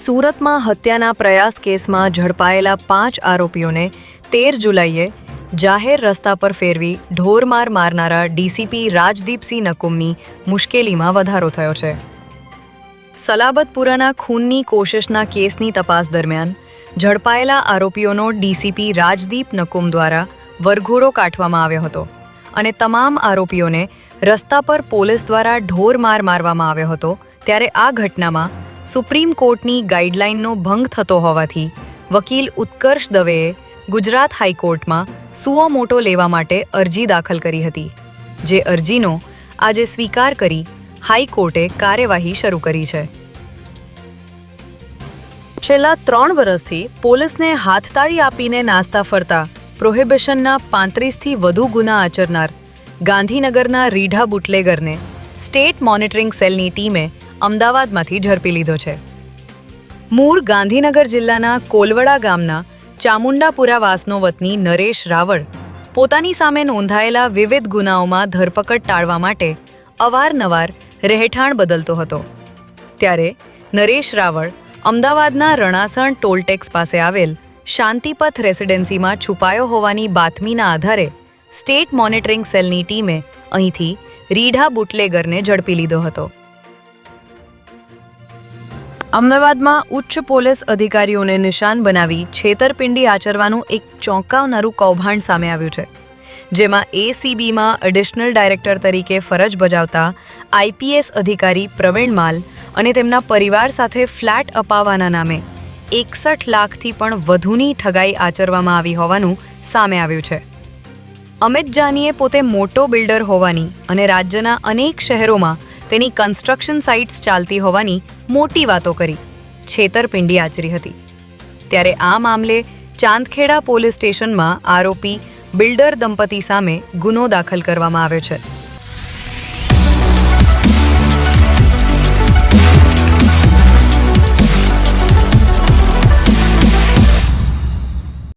સુરતમાં હત્યાના પ્રયાસ કેસમાં ઝડપાયેલા 5 આરોપીઓને 13 જુલાઈએ જાહેર રસ્તા પર ફેરવી ઢોરમાર મારનારા ડીસીપી રાજદીપસિંહ નકુમની મુશ્કેલીમાં વધારો થયો છે. સલાબતપુરાના ખૂનની કોશિશના કેસની તપાસ દરમિયાન ઝડપાયેલા આરોપીઓનો ડીસીપી રાજદીપ નકુમ દ્વારા વરઘોડો કાઢવામાં આવ્યો હતો અને તમામ આરોપીઓને રસ્તા પર પોલીસ દ્વારા ઢોરમાર મારવામાં આવ્યો હતો. ત્યારે આ ઘટનામાં સુપ્રીમ કોર્ટની ગાઈડલાઇનનો ભંગ થતો હોવાથી વકીલ ઉત્કર્ષ દવેએ ગુજરાત હાઈકોર્ટમાં સુઓ મોટો લેવા માટે અરજી દાખલ કરી હતી, જે અરજીનો આજે સ્વીકાર કરી હાઈકોર્ટે કાર્યવાહી શરૂ કરી છે. છેલ્લા 3 વર્ષથી પોલીસને હાથતાળી આપીને નાસ્તા ફરતા પ્રોહિબિશનના 35થી વધુ ગુના આચરનાર ગાંધીનગરના રીઢા બુટલેગરને સ્ટેટ મોનિટરિંગ સેલની ટીમે અમદાવાદમાંથી ઝડપી લીધો છે. મૂળ ગાંધીનગર જિલ્લાના કોલવડા ગામના ચામુંડાપુરા વાસનો વતની નરેશ રાવળ પોતાની સામે નોંધાયેલા વિવિધ ગુનાઓમાં ધરપકડ ટાળવા માટે અવારનવાર રહેઠાણ બદલતો હતો. ત્યારે નરેશ રાવળ અમદાવાદના રણાસણ ટોલટેક્સ પાસે આવેલ શાંતિપથ રેસિડેન્સીમાં છુપાયો હોવાની બાતમીના આધારે સ્ટેટ મોનિટરિંગ સેલની ટીમે અહીંથી રીઢા બુટલેગરને ઝડપી લીધો હતો. અમદાવાદમાં ઉચ્ચ પોલીસ અધિકારીઓને નિશાન બનાવી છેતરપિંડી આચરવાનું એક ચોંકાવનારું કૌભાંડ સામે આવ્યું છે, જેમાં એસીબીમાં એડિશનલ ડાયરેક્ટર તરીકે ફરજ બજાવતા આઈપીએસ અધિકારી પ્રવીણ માલ અને તેમના પરિવાર સાથે ફ્લેટ અપાવવાના નામે 61 લાખથી પણ વધુની ઠગાઈ આચરવામાં આવી હોવાનું સામે આવ્યું છે. અમિત જાનીએ પોતે મોટો બિલ્ડર હોવાની અને રાજ્યના અનેક શહેરોમાં તેની કન્સ્ટ્રક્શન સાઇટ્સ ચાલતી હોવાની મોટી વાતો કરી છેતરપિંડી આચરી હતી. ત્યારે આ મામલે ચાંદખેડા પોલીસ સ્ટેશનમાં આરોપી બિલ્ડર દંપતી સામે ગુનો દાખલ કરવામાં આવ્યો છે.